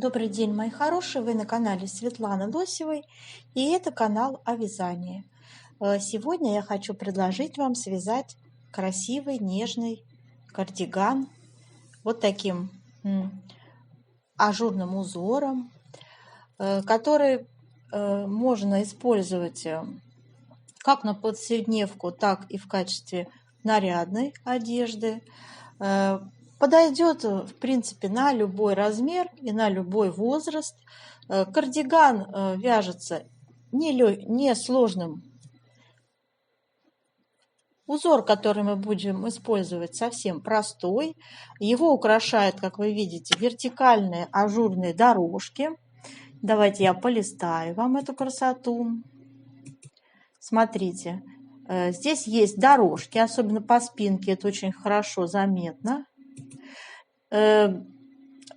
Добрый день, мои хорошие! Вы на канале Светланы Лосевой, и это канал о вязании. Сегодня я хочу предложить вам связать красивый, нежный кардиган вот таким ажурным узором, который можно использовать как на повседневку, так и в качестве нарядной одежды. Подойдет, в принципе, на любой размер и на любой возраст. Кардиган вяжется не сложным. Узор, который мы будем использовать, совсем простой. Его украшают, как вы видите, вертикальные ажурные дорожки. Давайте я полистаю вам эту красоту. Смотрите, здесь есть дорожки, особенно по спинке, это очень хорошо заметно. На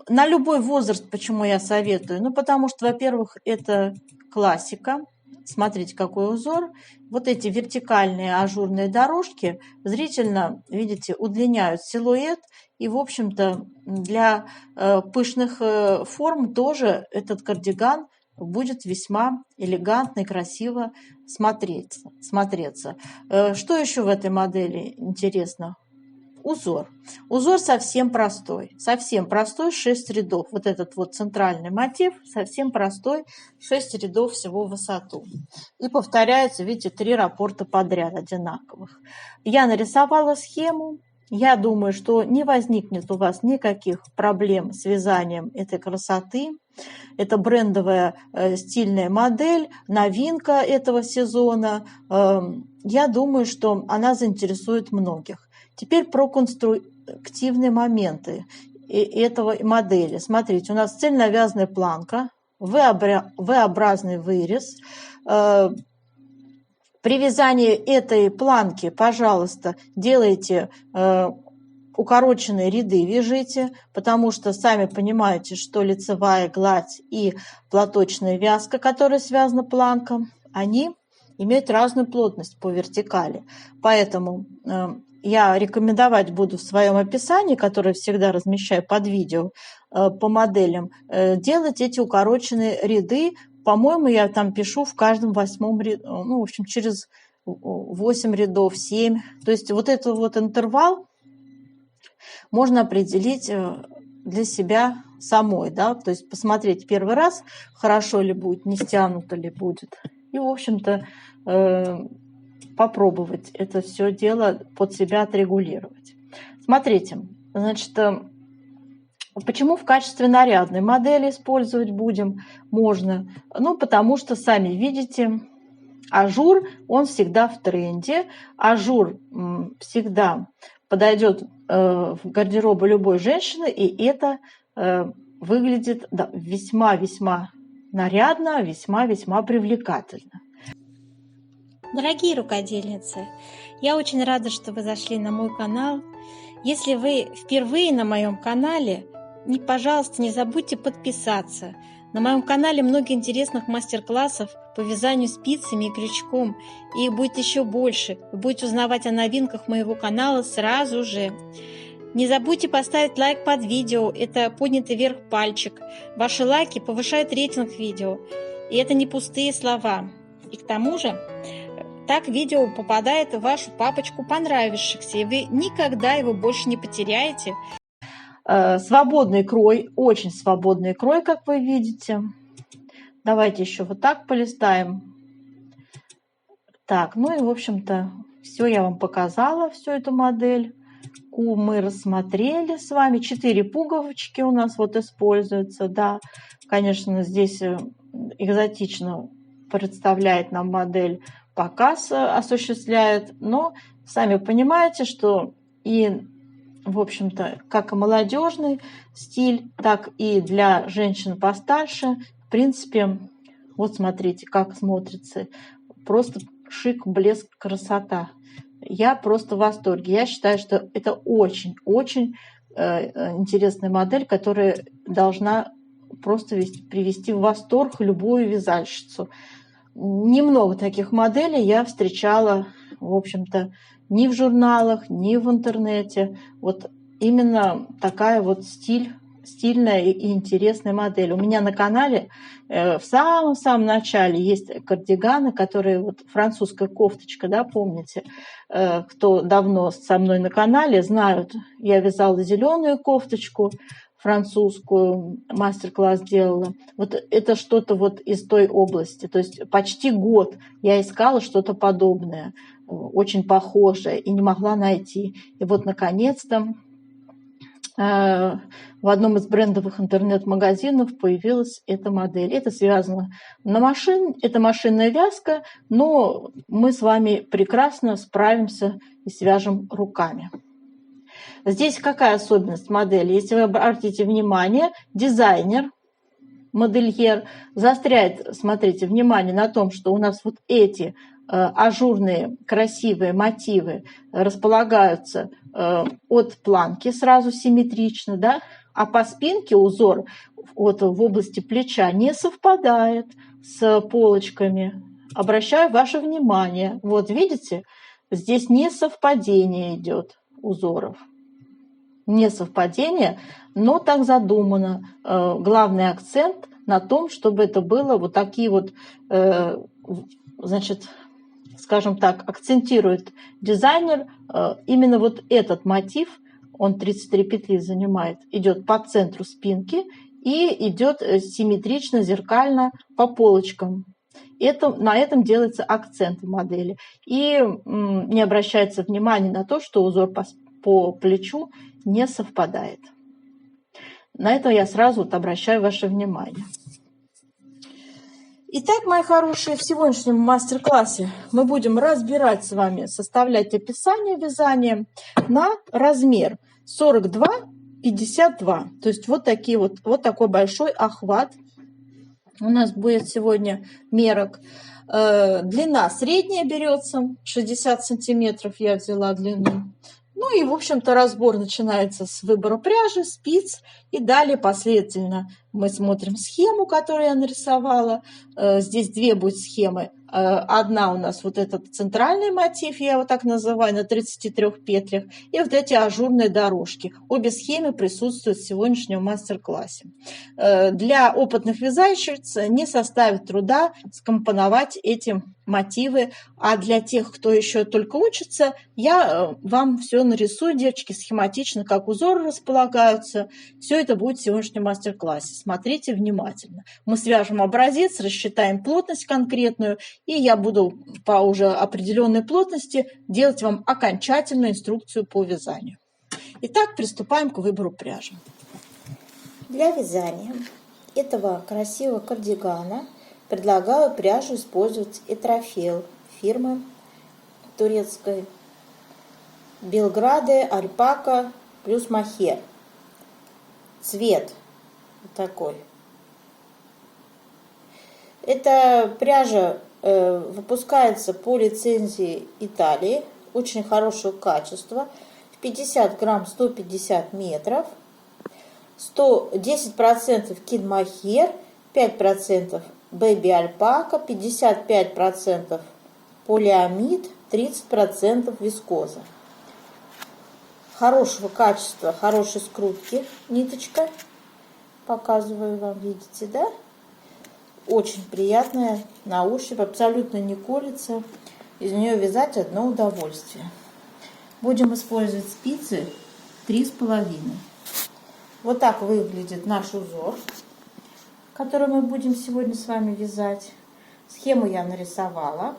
любой возраст, почему я советую? Ну, потому что, во-первых, это классика. Смотрите, какой узор. Вот эти вертикальные ажурные дорожки зрительно, видите, удлиняют силуэт. И, в общем-то, для пышных форм тоже этот кардиган будет весьма элегантно и красиво смотреться. Что еще в этой модели интересно? Узор. Узор совсем простой, 6 рядов. Вот этот вот центральный мотив совсем простой, 6 рядов всего в высоту. И повторяется, видите, 3 раппорта подряд одинаковых. Я нарисовала схему. Я думаю, что не возникнет у вас никаких проблем с вязанием этой красоты. Это брендовая стильная модель, новинка этого сезона. Я думаю, что она заинтересует многих. Теперь про конструктивные моменты этого модели. Смотрите, у нас цельновязная планка, V-образный вырез. При вязании этой планки, пожалуйста, делайте укороченные ряды, вяжите, потому что сами понимаете, что лицевая гладь и платочная вязка, которая связана планком, они имеют разную плотность по вертикали. Поэтому я рекомендовать буду в своем описании, которое всегда размещаю под видео по моделям, делать эти укороченные ряды. По-моему, я там пишу в каждом 8 ряду, ну, в общем, через 8 рядов, 7. То есть вот этот вот интервал можно определить для себя самой, да, то есть посмотреть первый раз, хорошо ли будет, не стянуто ли будет. И, в общем-то, попробовать это все дело под себя отрегулировать. Смотрите, значит, почему в качестве нарядной модели использовать будем? Можно, ну, потому что, сами видите, ажур, он всегда в тренде. Ажур всегда подойдет в гардеробу любой женщины, и это выглядит весьма-весьма нарядно, весьма-весьма привлекательно. Дорогие рукодельницы, я очень рада, что вы зашли на мой канал. Если вы впервые на моем канале, пожалуйста, не забудьте подписаться. На моем канале много интересных мастер-классов по вязанию спицами и крючком. И их будет еще больше. Вы будете узнавать о новинках моего канала сразу же. Не забудьте поставить лайк под видео. Это поднятый вверх пальчик. Ваши лайки повышают рейтинг видео. И это не пустые слова. И к тому же, так видео попадает в вашу папочку понравившихся, и вы никогда его больше не потеряете. Свободный крой, очень свободный крой, как вы видите. Давайте еще вот так полистаем. Так, ну и, в общем-то, все я вам показала, всю эту модель. Мы рассмотрели с вами. 4 пуговички у нас вот используются, да. Конечно, здесь экзотично представляет нам модель, показ осуществляет, но сами понимаете, что и, в общем-то, как и молодежный стиль, так и для женщин постарше, в принципе, вот смотрите, как смотрится, просто шик, блеск, красота. Я просто в восторге. Я считаю, что это очень-очень интересная модель, которая должна просто привести в восторг любую вязальщицу. Немного таких моделей я встречала, в общем-то, ни в журналах, ни в интернете. Вот именно такая вот стиль стильная и интересная модель. У меня на канале в самом-самом начале есть кардиганы, которые вот французская кофточка, да, помните? Кто давно со мной на канале, знают, я вязала зеленую кофточку французскую, мастер-класс делала. Вот это что-то вот из той области. То есть почти год я искала что-то подобное, очень похожее, и не могла найти. И вот, наконец-то, в одном из брендовых интернет-магазинов появилась эта модель. Это связано на машин, это машинная вязка, но мы с вами прекрасно справимся и свяжем руками. Здесь какая особенность модели? Если вы обратите внимание, дизайнер, модельер заостряет, смотрите, внимание на том, что у нас вот эти ажурные красивые мотивы располагаются от планки сразу симметрично, да? А по спинке узор вот в области плеча не совпадает с полочками. Обращаю ваше внимание. Вот видите, здесь несовпадение идет узоров. Несовпадение, но так задумано. Главный акцент на том, чтобы это было вот такие вот, значит, скажем так, акцентирует дизайнер именно вот этот мотив, он 33 петли занимает, идет по центру спинки и идет симметрично, зеркально по полочкам. На этом делается акцент в модели. И не обращается внимания на то, что узор по плечу не совпадает. На это я сразу вот обращаю ваше внимание. Итак, мои хорошие, в сегодняшнем мастер-классе мы будем разбирать с вами, составлять описание вязания на размер 42-52. То есть вот такой большой охват у нас будет сегодня мерок. Длина средняя берется, 60 сантиметров я взяла длину. Ну и, в общем-то, разбор начинается с выбора пряжи, спиц. И далее последовательно мы смотрим схему, которую я нарисовала. Здесь две будут схемы. Одна у нас вот этот центральный мотив, я его так называю, на 33 петлях. И вот эти ажурные дорожки. Обе схемы присутствуют в сегодняшнем мастер-классе. Для опытных вязальщиц не составит труда скомпоновать эти мотивы. А для тех, кто еще только учится, я вам все нарисую, девочки, схематично, как узоры располагаются. Все это будет в сегодняшнем мастер-классе. Смотрите внимательно. Мы свяжем образец, рассчитаем плотность конкретную, и я буду по уже определенной плотности делать вам окончательную инструкцию по вязанию. Итак, приступаем к выбору пряжи. Для вязания этого красивого кардигана предлагаю пряжу использовать Этрофел фирмы турецкой Белграде Альпака плюс Мохер. Цвет вот такой. Эта пряжа выпускается по лицензии Италии, очень хорошего качества. 50 грамм 150 метров, 10% Кид Мохер, 5% Бэби Альпака, 55% полиамид, 30% вискоза. Хорошего качества, хорошей скрутки ниточка. Показываю вам, видите, да? Очень приятная на ощупь, абсолютно не колется. Из нее вязать одно удовольствие. Будем использовать спицы 3,5. Вот так выглядит наш узор, который мы будем сегодня с вами вязать. Схему я нарисовала.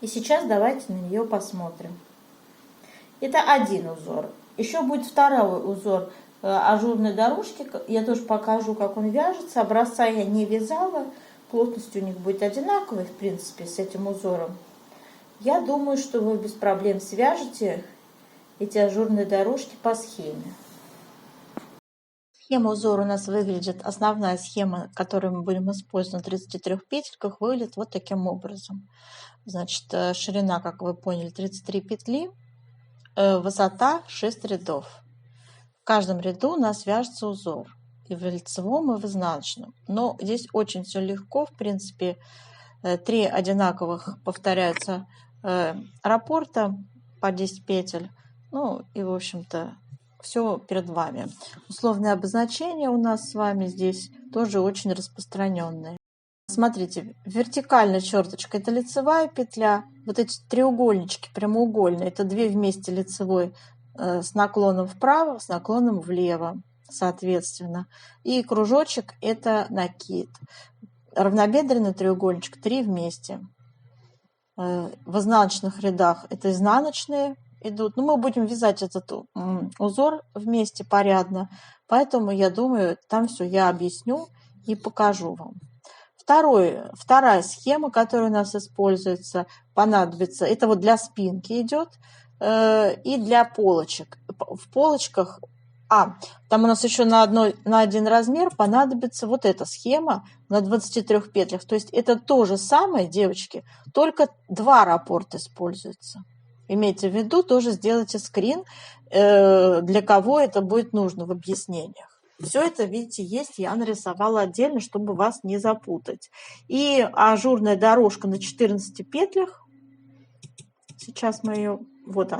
И сейчас давайте на нее посмотрим. Это один узор. Еще будет второй узор ажурной дорожки. Я тоже покажу, как он вяжется. Образца я не вязала. Плотность у них будет одинаковой, в принципе, с этим узором. Я думаю, что вы без проблем свяжете эти ажурные дорожки по схеме. Схема узора у нас выглядит, основная схема, которую мы будем использовать на 33 петельках, выглядит вот таким образом. Значит, ширина, как вы поняли, 33 петли, высота 6 рядов. В каждом ряду у нас вяжется узор, и в лицевом, и в изнаночном. Но здесь очень все легко, в принципе, 3 одинаковых повторяются раппорта по 10 петель. Ну и, в общем-то, все перед вами. Условные обозначения у нас с вами здесь тоже очень распространенные. Смотрите, вертикальная черточка – это лицевая петля. Вот эти треугольнички прямоугольные – это 2 вместе лицевой с наклоном вправо, с наклоном влево, соответственно. И кружочек – это накид. Равнобедренный треугольничек 3 вместе. В изнаночных рядах это изнаночные идут. Но мы будем вязать этот узор вместе порядно. Поэтому, я думаю, там все я объясню и покажу вам. Вторая схема, которая у нас используется, понадобится, это вот для спинки идет и для полочек. В полочках, там у нас еще на один размер понадобится вот эта схема на 23 петлях. То есть это то же самое, девочки, только 2 раппорта используются. Имейте в виду, тоже сделайте скрин, для кого это будет нужно в объяснениях. Все это, видите, есть, я нарисовала отдельно, чтобы вас не запутать. И ажурная дорожка на 14 петлях. Сейчас мы ее... Вот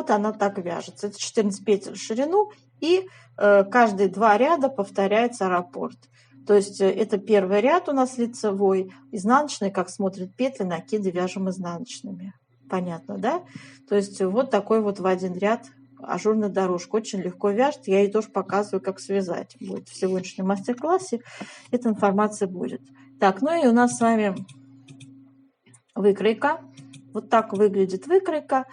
она так вяжется. Это 14 петель в ширину, и каждые 2 ряда повторяется раппорт. То есть это первый ряд у нас лицевой, изнаночный, как смотрят петли, накиды вяжем изнаночными. Понятно, да? То есть вот такой вот в один ряд ажурная дорожка. Очень легко вяжет. Я ей тоже показываю, как связать. Будет в сегодняшнем мастер-классе. Эта информация будет. Так, ну и у нас с вами выкройка. Вот так выглядит выкройка.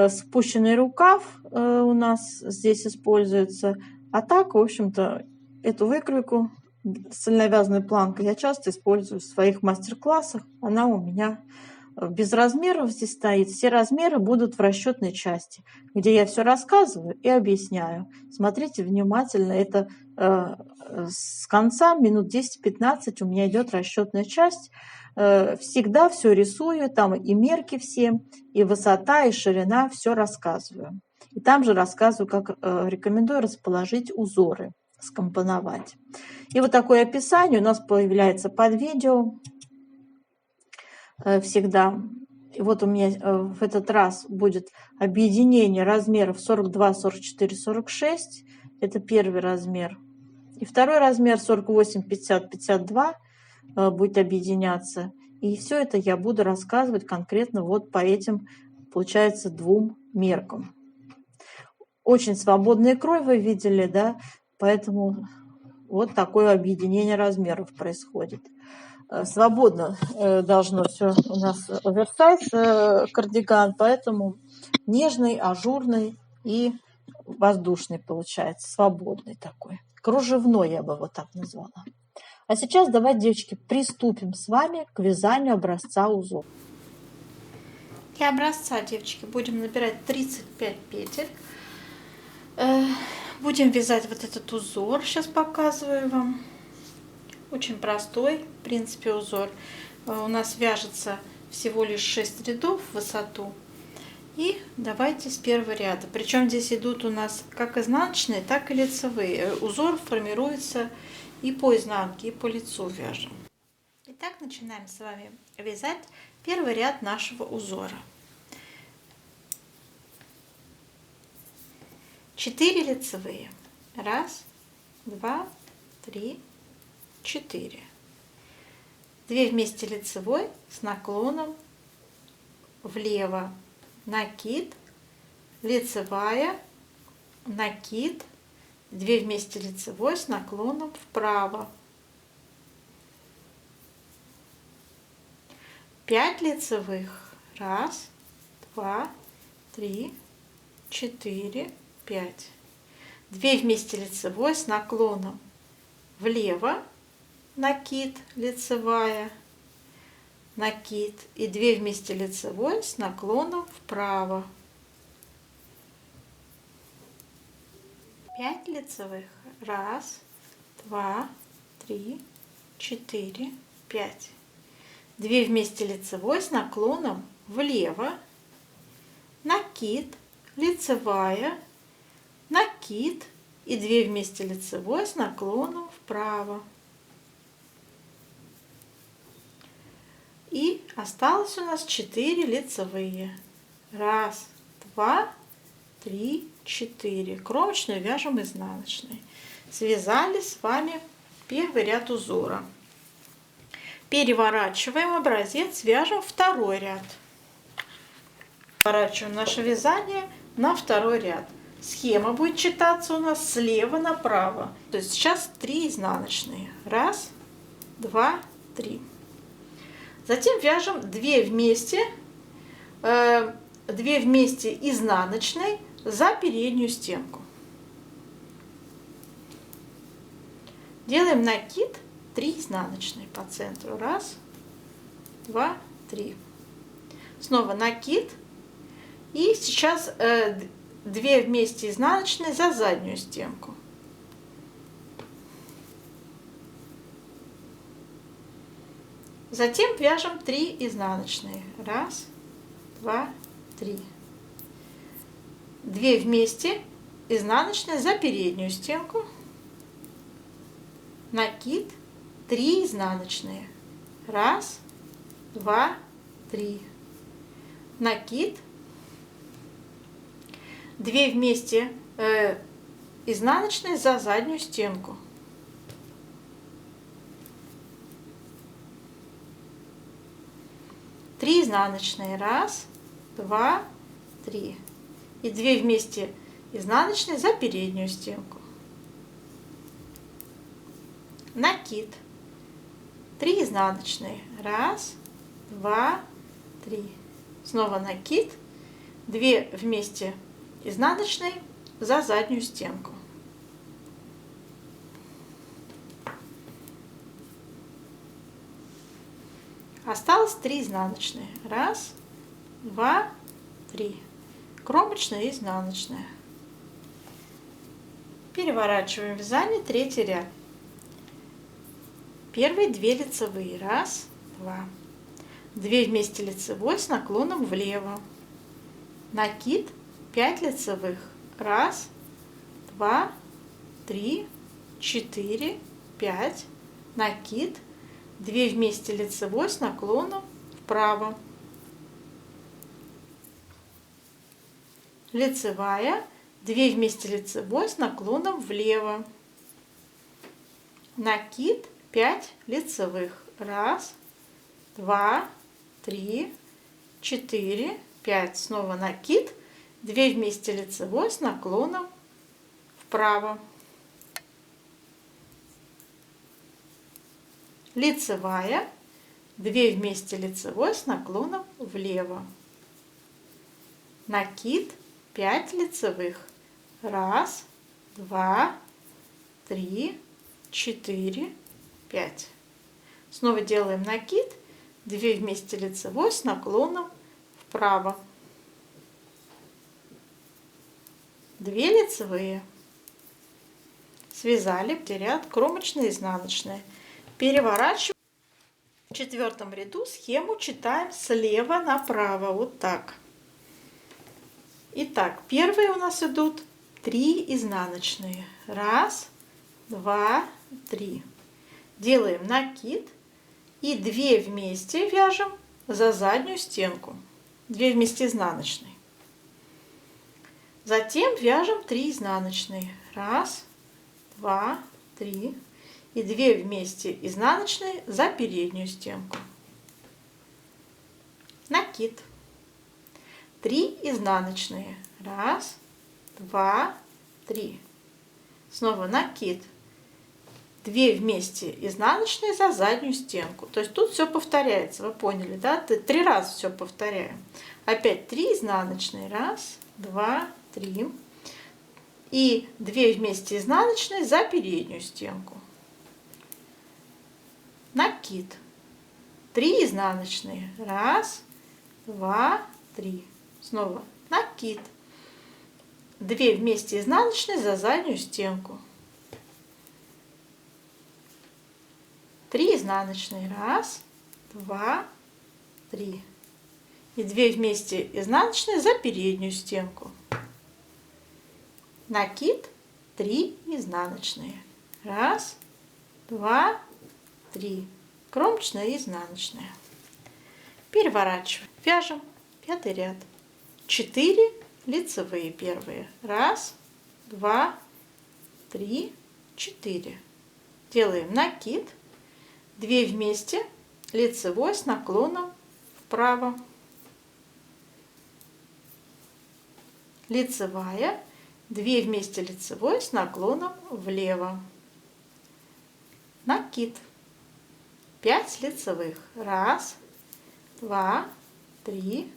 Спущенный рукав у нас здесь используется. А так, в общем-то, эту выкройку цельновязанной планкой я часто использую в своих мастер-классах. Она у меня без размеров здесь стоит. Все размеры будут в расчетной части, где я все рассказываю и объясняю. Смотрите внимательно. Это с конца минут 10-15 у меня идет расчетная часть. Всегда все рисую, там и мерки все, и высота, и ширина, все рассказываю. И там же рассказываю, как рекомендую расположить узоры, скомпоновать. И вот такое описание у нас появляется под видео всегда. И вот у меня в этот раз будет объединение размеров 42, 44, 46. Это первый размер. И второй размер 48, 50, 52 будет объединяться. И все это я буду рассказывать конкретно вот по этим, получается, 2 меркам. Очень свободный крой вы видели, да? Поэтому вот такое объединение размеров происходит. Свободно должно все у нас оверсайз кардиган, поэтому нежный, ажурный и воздушный получается, свободный такой. Кружевной я бы вот так назвала. А сейчас давайте, девочки, приступим с вами к вязанию образца узора. Для образца, девочки, будем набирать 35 петель. Будем вязать вот этот узор. Сейчас показываю вам. Очень простой, в принципе, узор. У нас вяжется всего лишь 6 рядов в высоту. И давайте с первого ряда. Причем здесь идут у нас как изнаночные, так и лицевые. Узор формируется и по изнанке, и по лицу вяжем. Итак, начинаем с вами вязать первый ряд нашего узора. 4 лицевые. 1, 2, 3, 4. 2 вместе лицевой с наклоном влево. Накид, лицевая, накид, 2 вместе лицевой с наклоном вправо. 5 лицевых. 1, 2, 3, 4, 5. 2 вместе лицевой с наклоном влево, накид, лицевая, накид, и 2 вместе лицевой с наклоном вправо. 5 лицевых. 1, 2, 3, 4, 5. 2 вместе лицевой с наклоном влево, накид, лицевая, накид, и 2 вместе лицевой с наклоном вправо. И осталось у нас 4 лицевые. 1, 2, 3, 4. Кромочную вяжем изнаночной. Связали с вами первый ряд узора. Переворачиваем образец, вяжем второй ряд. Поворачиваем наше вязание на второй ряд. Схема будет читаться у нас слева направо. То есть сейчас 3 изнаночные. 1, 2, 3. Затем вяжем 2 вместе изнаночной за переднюю стенку. Делаем накид, 3 изнаночные по центру. 1, 2, 3. Снова накид. И сейчас 2 вместе изнаночные за заднюю стенку. Затем вяжем 3 изнаночные. 1, 2, 3. 2 вместе изнаночные за переднюю стенку. Накид, 3 изнаночные. 1, 2, 3. Накид. 2 вместе изнаночные за заднюю стенку. Три изнаночные. 1, 2, 3. И 2 вместе изнаночные за переднюю стенку. Накид. 3 изнаночные. 1, 2, 3. Снова накид. 2 вместе изнаночной за заднюю стенку. Осталось 3 изнаночные. 1, 2, 3. Кромочная и изнаночная. Переворачиваем вязание, 3 ряд. Первые 2 лицевые. 1, 2. 2 вместе лицевой с наклоном влево. Накид, 5 лицевых. 1, 2, 3, 4, 5. Накид, 2 вместе лицевой с наклоном вправо. Лицевая, 2 вместе лицевой с наклоном влево. Накид, 5 лицевых. 1, 2, 3, 4, 5. Снова накид, 2 вместе лицевой с наклоном вправо. Лицевая, 2 вместе лицевой с наклоном влево. Накид, 5 лицевых. 1, 2, 3, 4, 5. Снова делаем накид, 2 вместе лицевой с наклоном вправо. 2 лицевые. Связали ряд кромочная, изнаночная. Переворачиваем. В 4 ряду схему читаем слева направо. Вот так. Итак, первые у нас идут 3 изнаночные. 1, 2, 3. Делаем накид и 2 вместе вяжем за заднюю стенку. 2 вместе изнаночной. Затем вяжем 3 изнаночные. 1, 2, 3. И 2 вместе изнаночные за переднюю стенку. Накид. 3 изнаночные. 1, 2, 3. Снова накид. 2 вместе изнаночные за заднюю стенку. То есть тут все повторяется. Вы поняли, да? 3 раза все повторяем. Опять 3 изнаночные. 1, 2, 3. И 2 вместе изнаночные за переднюю стенку. Накид. 3 изнаночные. 1, 2, 3. Снова накид. 2 вместе изнаночные за заднюю стенку. 3 изнаночные. 1, 2, 3. И 2 вместе изнаночные за переднюю стенку. Накид, 3 изнаночные. 1, 2, 3. Кромочная и изнаночная. Переворачиваем. Вяжем 5 ряд. 4 лицевые первые. 1, 2, 3, 4. Делаем накид. 2 вместе, лицевой с наклоном вправо. Лицевая. 2 вместе, лицевой с наклоном влево. Накид. 5 лицевых. 1, 2, 3,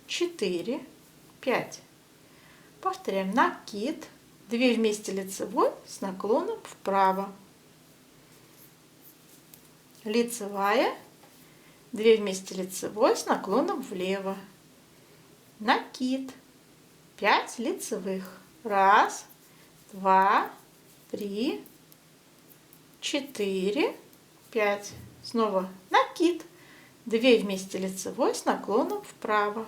4, 5. Повторяем. Накид. 2 вместе, лицевой с наклоном вправо. Лицевая. 2 вместе, лицевой с наклоном влево. Накид. 5 лицевых. 1, 2, 3, 4, 5. Снова накид. 2 вместе, лицевой с наклоном вправо.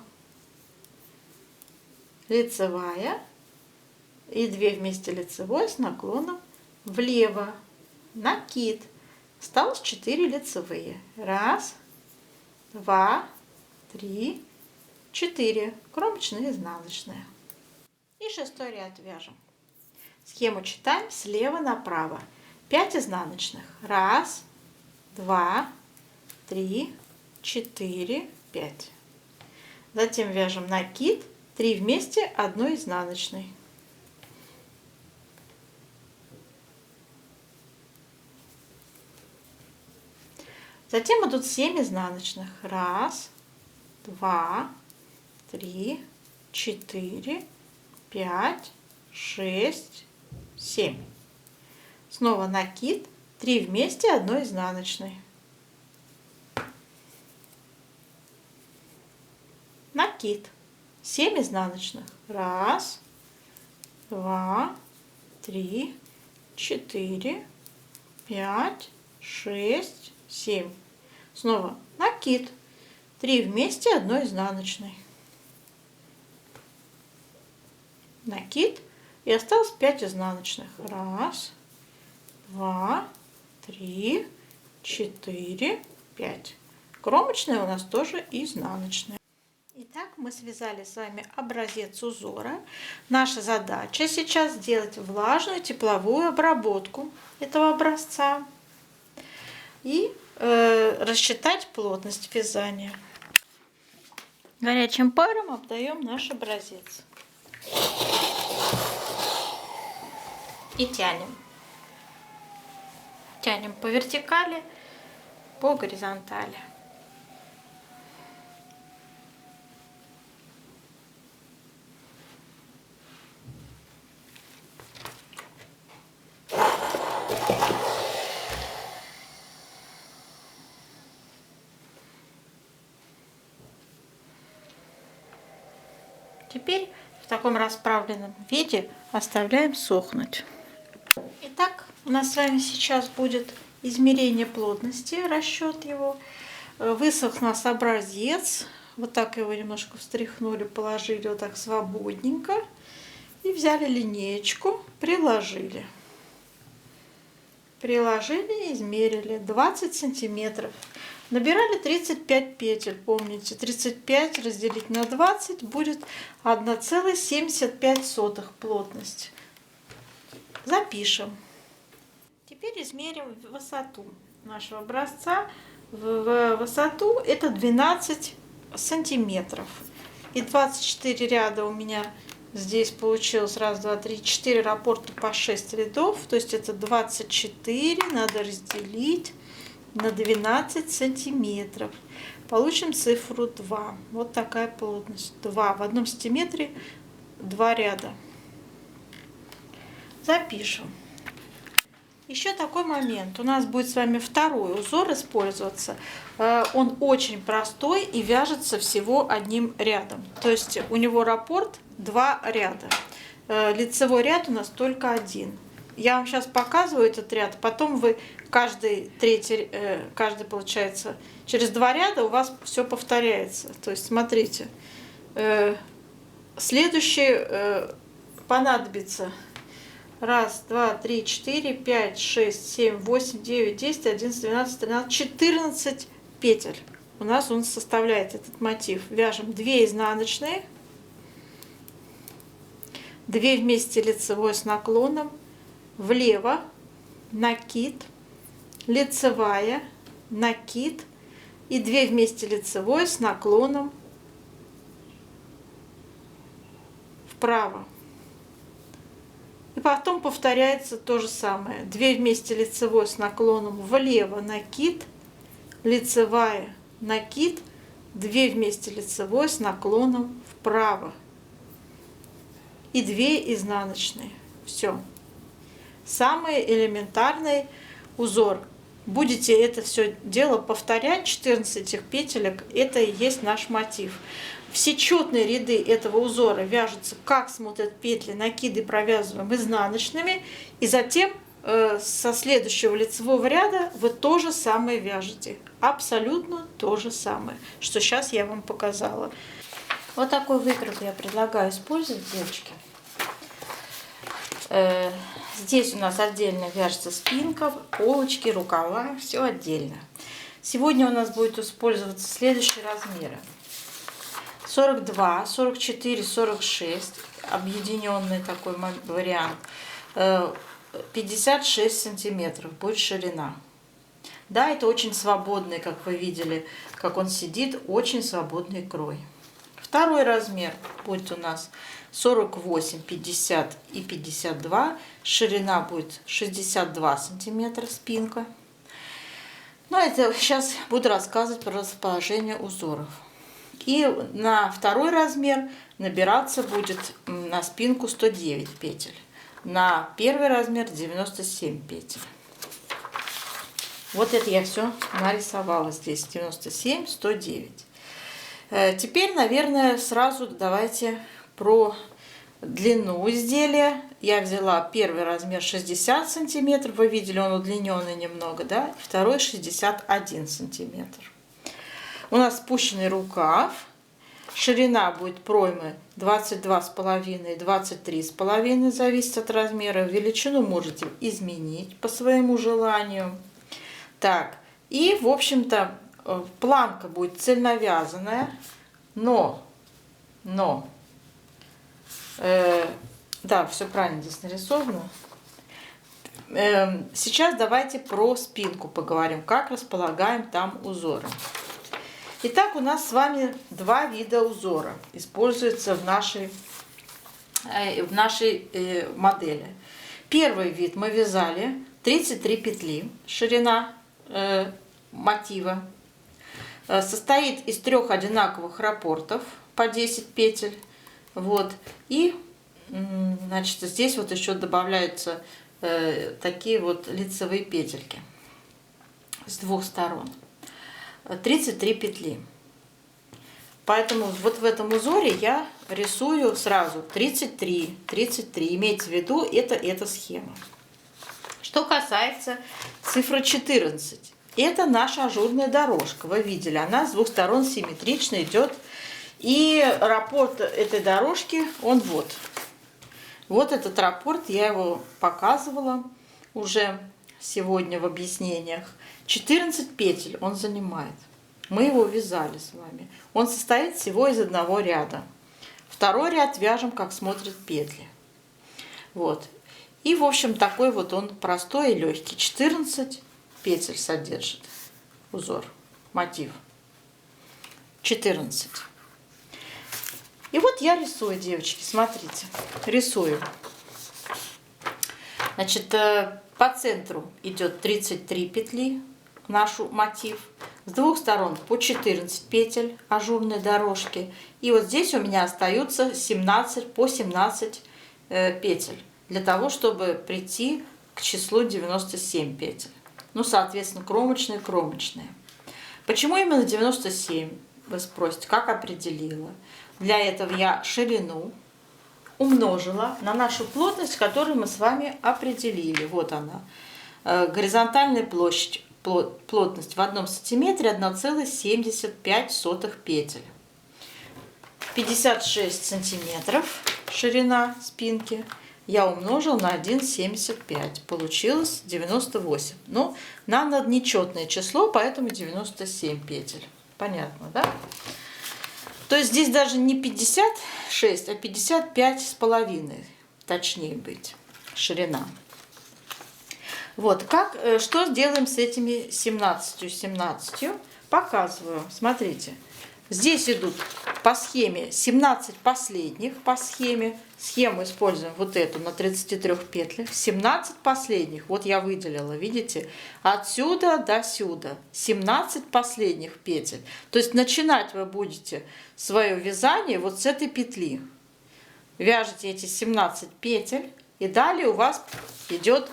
Лицевая. И 2 вместе, лицевой с наклоном влево. Накид. Осталось 4 лицевые. 1, 2, 3, 4. Кромочная и изнаночная. И 6-й ряд вяжем. Схему читаем слева направо. 5 изнаночных. 1, 2, 3, 4, 5. Затем вяжем накид. 3 вместе, 1 изнаночный. Затем идут 7 изнаночных. 1, 2, 3, 4, 5, 6, 7. Снова накид. 3 вместе, 1 изнаночный. Накид. 7 изнаночных. 1, 2, 3, 4, 5, 6, 7. Снова накид. 3 вместе, 1 изнаночный. Накид. И осталось 5 изнаночных. 1, 2, 3, 4, 5. Кромочная у нас тоже изнаночная. Итак, мы связали с вами образец узора. Наша задача сейчас сделать влажную тепловую обработку этого образца и рассчитать плотность вязания. Горячим паром обдаем наш образец и тянем. Тянем по вертикали, по горизонтали. Теперь в таком расправленном виде оставляем сохнуть. Итак, у нас с вами сейчас будет измерение плотности, расчет его. Высох у нас образец. Вот так его немножко встряхнули, положили вот так свободненько. И взяли линеечку, приложили. Приложили и измерили 20 сантиметров. Набирали 35 петель, помните, 35 разделить на 20 будет 1,75 плотность. Запишем. Теперь измерим высоту нашего образца. В высоту это 12 сантиметров. И 24 ряда у меня здесь получилось. 1, 2, 3, 4 раппорта по 6 рядов. То есть это 24 надо разделить на 12 сантиметров. Получим цифру 2. Вот такая плотность. 2. В 1 сантиметре 2 ряда. Запишем. Еще такой момент. У нас будет с вами второй узор использоваться. Он очень простой и вяжется всего одним рядом. То есть у него раппорт 2 ряда. Лицевой ряд у нас только 1. Я вам сейчас показываю этот ряд, потом вы каждый получается, через 2 ряда у вас все повторяется. То есть смотрите, следующий понадобится 1, 2, 3, 4, 5, 6, 7, 8, 9, 10, 11, 12, 13, 14 петель. У нас он составляет этот мотив. Вяжем 2 изнаночные. 2 вместе лицевой с наклоном, влево, накид, лицевая, накид и 2 вместе лицевой с наклоном вправо. И потом повторяется то же самое. 2 вместе лицевой с наклоном влево, накид, лицевая, накид, 2 вместе лицевой с наклоном вправо и 2 изнаночные. Все. Самый элементарный узор. Будете это все дело повторять, 14 этих петелек, это и есть наш мотив. Все четные ряды этого узора вяжутся, как смотрят петли, накиды провязываем изнаночными, и затем со следующего лицевого ряда вы то же самое вяжете. Абсолютно то же самое, что сейчас я вам показала. Вот такой выкройку я предлагаю использовать, девочки. Здесь у нас отдельно вяжется спинка, полочки, рукава, все отдельно. Сегодня у нас будет использоваться следующие размеры. 42, 44, 46, объединенный такой вариант. 56 сантиметров будет ширина. Да, это очень свободный, как вы видели, как он сидит, очень свободный крой. Второй размер будет у нас 48, 50 и 52. Ширина будет 62 сантиметра, спинка. Но это сейчас буду рассказывать про расположение узоров. И на второй размер набираться будет на спинку 109 петель. На первый размер 97 петель. Вот это я все нарисовала здесь. 97, 109. Теперь, наверное, сразу давайте про длину изделия. Я взяла первый размер 60 сантиметров. Вы видели, он удлиненный немного, да? Второй 61 сантиметр. У нас спущенный рукав. Ширина будет проймы 22,5 и 23,5, зависит от размера. Величину можете изменить по своему желанию. Так, и в общем-то планка будет цельновязанная, да, все правильно здесь нарисовано. Сейчас давайте про спинку поговорим, как располагаем там узоры. Итак, у нас с вами два вида узора используются в нашей модели. Первый вид мы вязали 33 петли, ширина мотива. Состоит из 3 одинаковых раппортов по 10 петель. Вот. И значит, здесь вот еще добавляются такие вот лицевые петельки с двух сторон. 33 петли. Поэтому вот в этом узоре я рисую сразу 33, 33. Имейте в виду, это эта схема. Что касается цифры 14. Это наша ажурная дорожка. Вы видели, она с двух сторон симметрично идет. И раппорт этой дорожки, он вот. Вот этот раппорт, я его показывала уже сегодня в объяснениях. 14 петель он занимает. Мы его вязали с вами. Он состоит всего из одного ряда. Второй ряд вяжем, как смотрят петли. Вот. И, в общем, такой вот он простой и легкий. 14 петель содержит узор, мотив. 14. И вот я рисую, девочки, смотрите. Рисую. Значит, по центру идет 33 петли, наш мотив. С двух сторон по 14 петель ажурной дорожки. И вот здесь у меня остаются по 17 петель. Для того, чтобы прийти к числу 97 петель. Ну, соответственно, кромочные. Почему именно 97? Вы спросите, как определила? Для этого я ширину умножила на нашу плотность, которую мы с вами определили. Вот она. Горизонтальная плотность в 1 сантиметре 1,75 петель. 56 сантиметров ширина спинки я умножил на 1,75. Получилось 98. Ну, нам надо нечетное число, поэтому 97 петель. Понятно, да? То есть здесь даже не 56, а 55,5. точнее быть, ширина. Вот, что сделаем с этими 17, показываю. Смотрите, здесь идут по схеме 17 последних по схеме. Схему используем вот эту на 33 петлях. 17 последних, вот я выделила, видите, отсюда до сюда. 17 последних петель. То есть начинать вы будете свое вязание вот с этой петли. Вяжете эти 17 петель, и далее у вас идет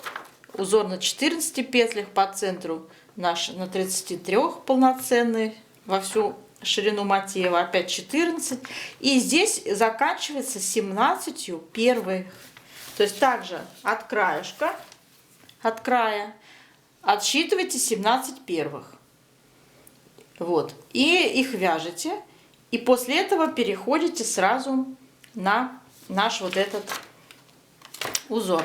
узор на 14 петлях по центру, наш на 33 полноценный во всю ширину мотива, опять 14. И здесь заканчивается 17 первых. То есть также от краешка, от края отсчитывайте 17 первых. Вот. И их вяжете. И после этого переходите сразу на наш вот этот узор.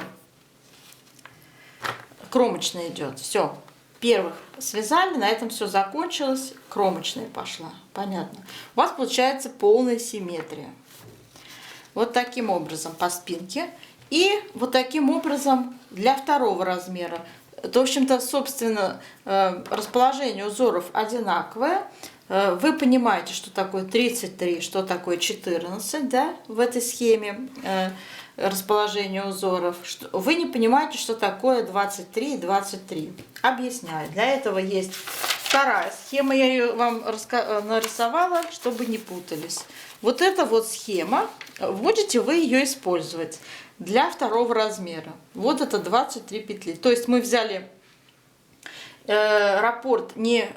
Кромочная идет. Все. Первых связали, на этом все закончилось. Кромочная пошла. Понятно. У вас получается полная симметрия. Вот таким образом по спинке. И вот таким образом для второго размера. То, в общем-то, собственно, расположение узоров одинаковое. Вы понимаете, что такое 33, что такое 14, да, в этой схеме расположения узоров. Вы не понимаете, что такое 23 и 23. Объясняю. Для этого есть вторая схема, я ее вам нарисовала, чтобы не путались. Вот эта вот схема, будете вы ее использовать для второго размера. Вот это 23 петли. То есть мы взяли раппорт не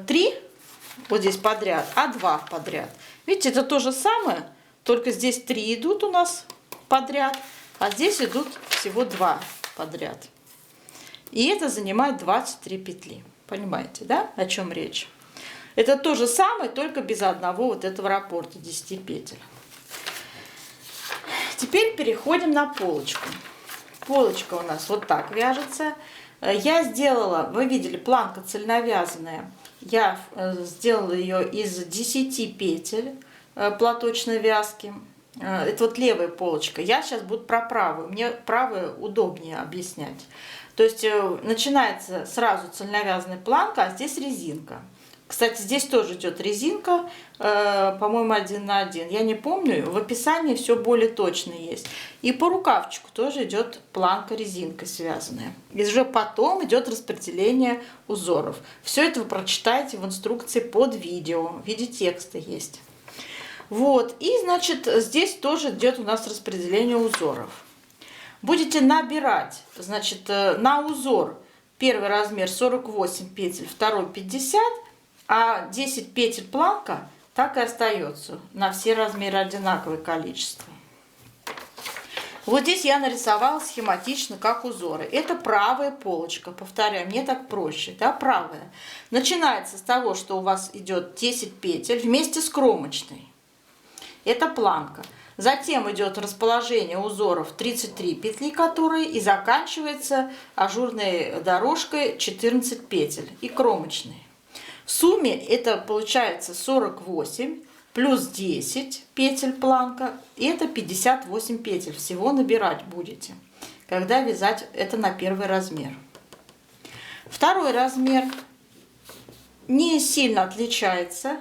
3 вот здесь подряд, а 2 подряд. Видите, это то же самое, только здесь 3 идут у нас подряд, а здесь идут всего 2 подряд. И это занимает 23 петли. Понимаете, да, о чем речь? Это то же самое, только без одного вот этого раппорта 10 петель. Теперь переходим на полочку. Полочка у нас вот так вяжется. Я сделала, вы видели, планка цельновязанная. Я сделала ее из 10 петель платочной вязки. Это вот левая полочка. Я сейчас буду про правую. Мне правую удобнее объяснять. То есть начинается сразу цельновязанная планка, а здесь резинка. Кстати, здесь тоже идет резинка, по-моему, 1 на 1. Я не помню, в описании все более точно есть. И по рукавчику тоже идет планка резинка связанная. И уже потом идет распределение узоров. Все это вы прочитаете в инструкции под видео. В виде текста есть. Вот. И, значит, здесь тоже идет у нас распределение узоров. Будете набирать, значит, на узор первый размер 48 петель, второй 50, а 10 петель планка так и остается. На все размеры одинаковое количество. Вот здесь я нарисовала схематично, как узоры. Это правая полочка. Повторяю, мне так проще. Да, правая. Начинается с того, что у вас идет 10 петель вместе с кромочной. Это планка. Затем идет расположение узоров 33 петли, которые и заканчивается ажурной дорожкой 14 петель и кромочные. В сумме это получается 48 плюс 10 петель планка, и это 58 петель всего набирать будете, когда вязать это на первый размер. Второй размер не сильно отличается,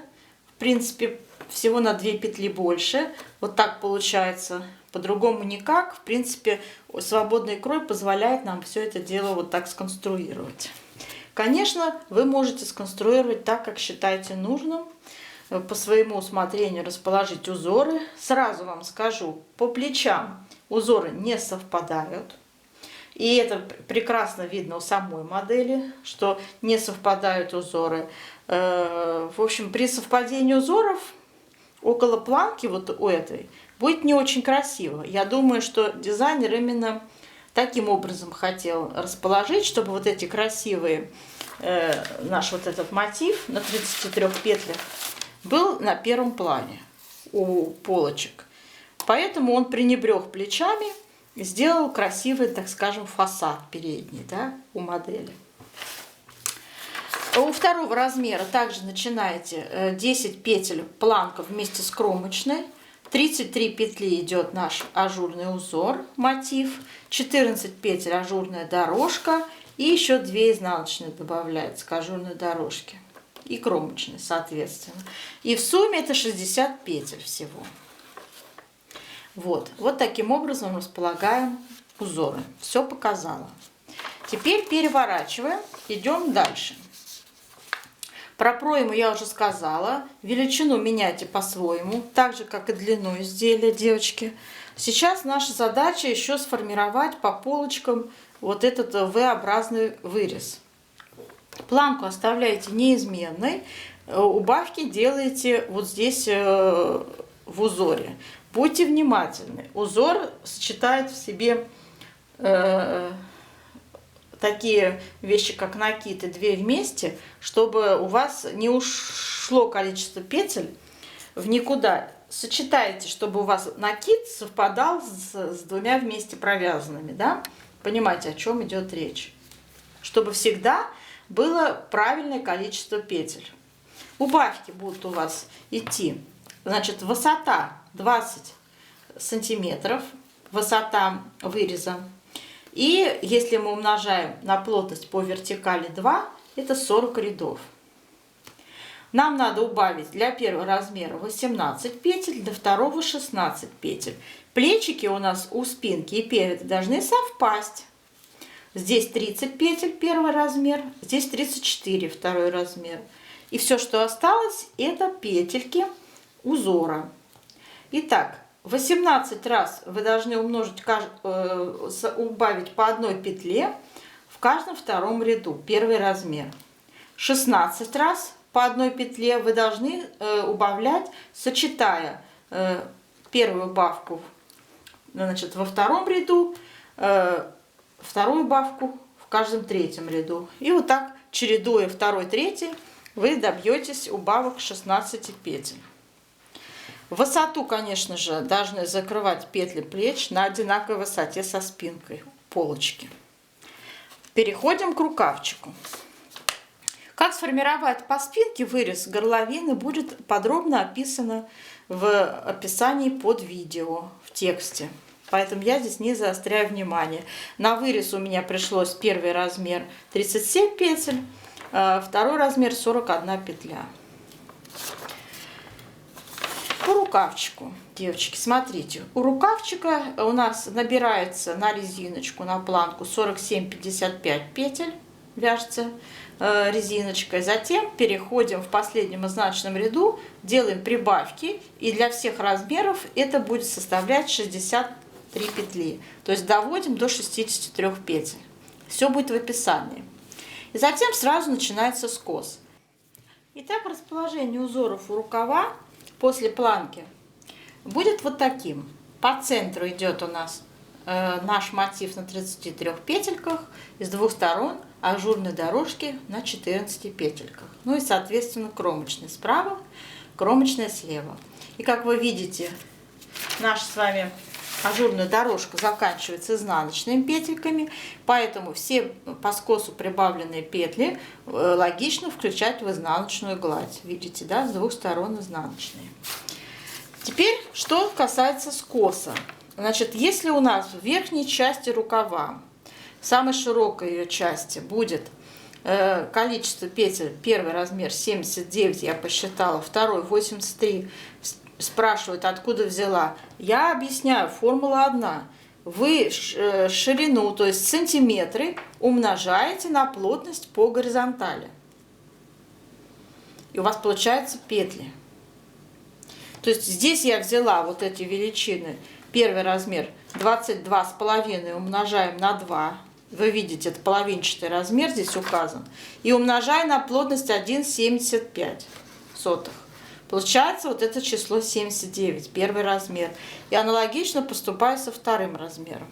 в принципе, всего на 2 петли больше. Вот так получается, по-другому никак. В принципе, свободный крой позволяет нам все это дело вот так сконструировать. Конечно, вы можете сконструировать так, как считаете нужным, по своему усмотрению расположить узоры. Сразу вам скажу, по плечам узоры не совпадают. И это прекрасно видно у самой модели, что не совпадают узоры. В общем, при совпадении узоров около планки, вот у этой, будет не очень красиво. Я думаю, что дизайнер именно таким образом хотел расположить, чтобы вот эти красивые, наш вот этот мотив на 33 петлях был на первом плане у полочек. Поэтому он пренебрег плечами и сделал красивый, так скажем, фасад передний, да, у модели. У второго размера также начинаете 10 петель планка вместе с кромочной. 33 петли идет наш ажурный узор, мотив, 14 петель ажурная дорожка и еще 2 изнаночные добавляются к ажурной дорожке и кромочные, соответственно. И в сумме это 60 петель всего. Вот таким образом располагаем узоры. Все показала. Теперь переворачиваем, идем дальше. Про пройму я уже сказала. Величину меняйте по-своему, так же, как и длину изделия, девочки. Сейчас наша задача еще сформировать по полочкам вот этот V-образный вырез. Планку оставляете неизменной, убавки делаете вот здесь в узоре. Будьте внимательны. Узор сочетает в себе такие вещи, как накид и 2 вместе, чтобы у вас не ушло количество петель в никуда. Сочетайте, чтобы у вас накид совпадал с 2 вместе провязанными, да? Понимаете, о чем идет речь? Чтобы всегда было правильное количество петель. Убавки будут у вас идти. Значит, высота 20 сантиметров, высота выреза. И если мы умножаем на плотность по вертикали 2, это 40 рядов. Нам надо убавить для первого размера 18 петель, до второго 16 петель. Плечики у нас у спинки и переда должны совпасть. Здесь 30 петель первый размер, здесь 34 второй размер. И все, что осталось, это петельки узора. Итак, 18 раз вы должны убавить по одной петле в каждом втором ряду, первый размер. 16 раз по одной петле вы должны убавлять, сочетая первую убавку, значит, во втором ряду, вторую убавку в каждом третьем ряду. И вот так, чередуя второй, третий, вы добьетесь убавок 16 петель. Высоту, конечно же, должны закрывать петли плеч на одинаковой высоте со спинкой полочки. Переходим к рукавчику. Как сформировать по спинке вырез горловины будет подробно описано в описании под видео, в тексте. Поэтому я здесь не заостряю внимание. На вырез у меня пришлось первый размер 37 петель, второй размер 41 петля. По рукавчику, девочки, смотрите, у рукавчика у нас набирается на резиночку, на планку 47-55 петель, вяжется резиночкой. Затем переходим в последнем изнаночном ряду, делаем прибавки, и для всех размеров это будет составлять 63 петли. То есть доводим до 63 петель. Все будет в описании. И затем сразу начинается скос. Итак, расположение узоров у рукава после планки будет вот таким. По центру идет у нас наш мотив на 33 петельках, с двух сторон ажурной дорожки на 14 петельках. Ну и, соответственно, кромочная справа, кромочная слева. И как вы видите, наша с вами ажурная дорожка заканчивается изнаночными петельками, поэтому все по скосу прибавленные петли логично включать в изнаночную гладь. Видите, да, с двух сторон изнаночные. Теперь, что касается скоса. Значит, если у нас в верхней части рукава, в самой широкой ее части, будет количество петель, первый размер 79, я посчитала, второй 83, спрашивают, откуда взяла. Я объясняю, формула одна. Вы ширину, то есть сантиметры, умножаете на плотность по горизонтали. И у вас получаются петли. То есть здесь я взяла вот эти величины. Первый размер 22,5 умножаем на 2. Вы видите, это половинчатый размер здесь указан. И умножаю на плотность 1,75. Получается вот это число 79, первый размер. И аналогично поступаю со вторым размером.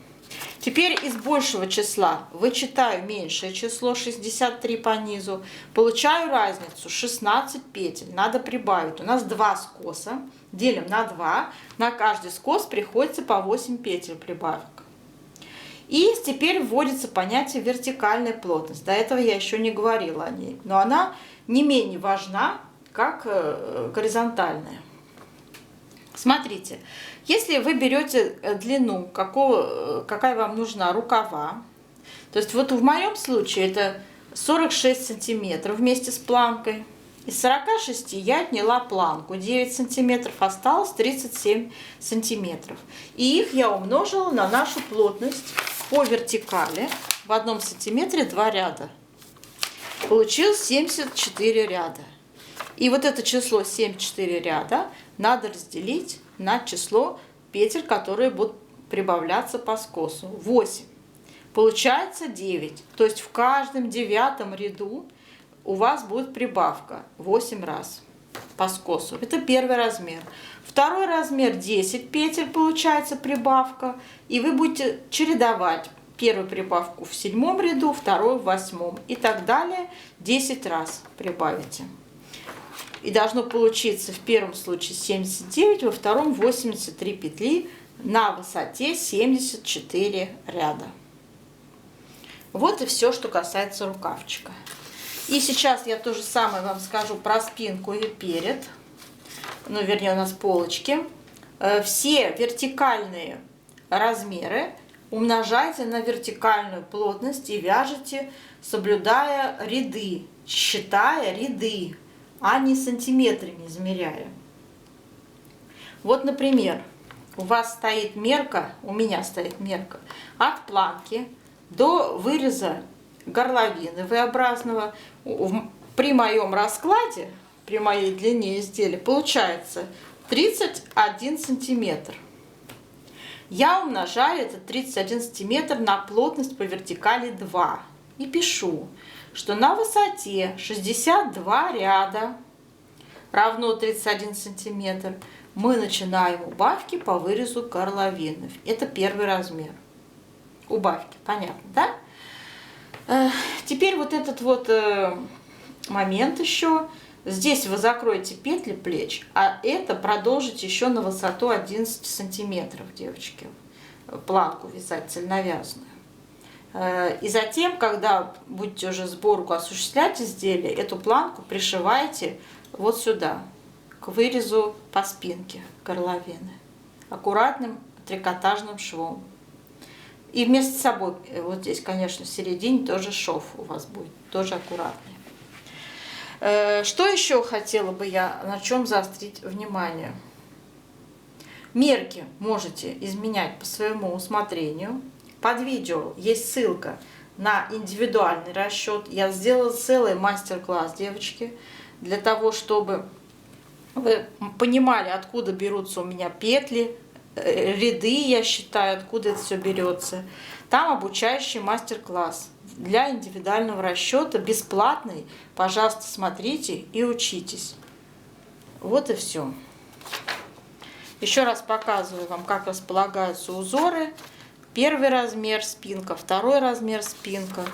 Теперь из большего числа вычитаю меньшее число, 63 по низу. Получаю разницу 16 петель. Надо прибавить. У нас 2 скоса. Делим на 2. На каждый скос приходится по 8 петель прибавок. И теперь вводится понятие вертикальная плотность. До этого я еще не говорила о ней. Но она не менее важна, как горизонтальная. Смотрите, если вы берете длину, какая вам нужна, рукава, то есть вот в моем случае это 46 сантиметров вместе с планкой. Из 46 я отняла планку, 9 сантиметров, осталось 37 сантиметров. И их я умножила на нашу плотность по вертикали. В 1 сантиметре 2 ряда. Получилось 74 ряда. И вот это число 74 ряда надо разделить на число петель, которые будут прибавляться по скосу. 8. Получается 9. То есть в каждом 9 ряду у вас будет прибавка 8 раз по скосу. Это первый размер. Второй размер 10 петель получается прибавка. И вы будете чередовать первую прибавку в 7 ряду, вторую в 8 и так далее. 10 раз прибавите. И должно получиться в первом случае 79, во втором 83 петли на высоте 74 ряда. Вот и все, что касается рукавчика. И сейчас я то же самое вам скажу про спинку и перед. Ну, вернее, у нас полочки. Все вертикальные размеры умножайте на вертикальную плотность и вяжите, соблюдая ряды, считая ряды, а не сантиметрами измеряя. Вот, например, у вас стоит мерка, у меня стоит мерка от планки до выреза горловины V-образного. При моем раскладе, при моей длине изделия, получается 31 сантиметр. Я умножаю этот 31 сантиметр на плотность по вертикали 2 и пишу, что на высоте 62 ряда равно 31 сантиметр мы начинаем убавки по вырезу горловины. Это первый размер. Убавки, понятно, да? Теперь вот этот вот момент еще. Здесь вы закроете петли плеч, а это продолжите еще на высоту 11 сантиметров, девочки. Планку вязать цельновязную. И затем, когда будете уже сборку осуществлять изделие, эту планку пришиваете вот сюда, к вырезу по спинке горловины. Аккуратным трикотажным швом. И вместо собой, вот здесь, конечно, в середине тоже шов у вас будет, тоже аккуратный. Что еще хотела бы я, на чем заострить внимание? Мерки можете изменять по своему усмотрению. Под видео есть ссылка на индивидуальный расчет. Я сделала целый мастер-класс, девочки, для того, чтобы вы понимали, откуда берутся у меня петли, ряды, я считаю, откуда это все берется. Там обучающий мастер-класс для индивидуального расчета, бесплатный. Пожалуйста, смотрите и учитесь. Вот и все. Еще раз показываю вам, как располагаются узоры. Первый размер спинка, второй размер спинка,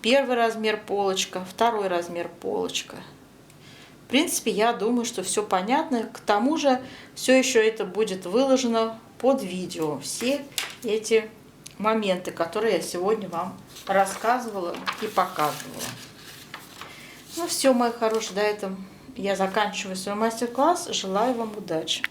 первый размер полочка, второй размер полочка. В принципе, я думаю, что все понятно. К тому же, все еще это будет выложено под видео. Все эти моменты, которые я сегодня вам рассказывала и показывала. Ну все, мои хорошие, на этом я заканчиваю свой мастер-класс. Желаю вам удачи.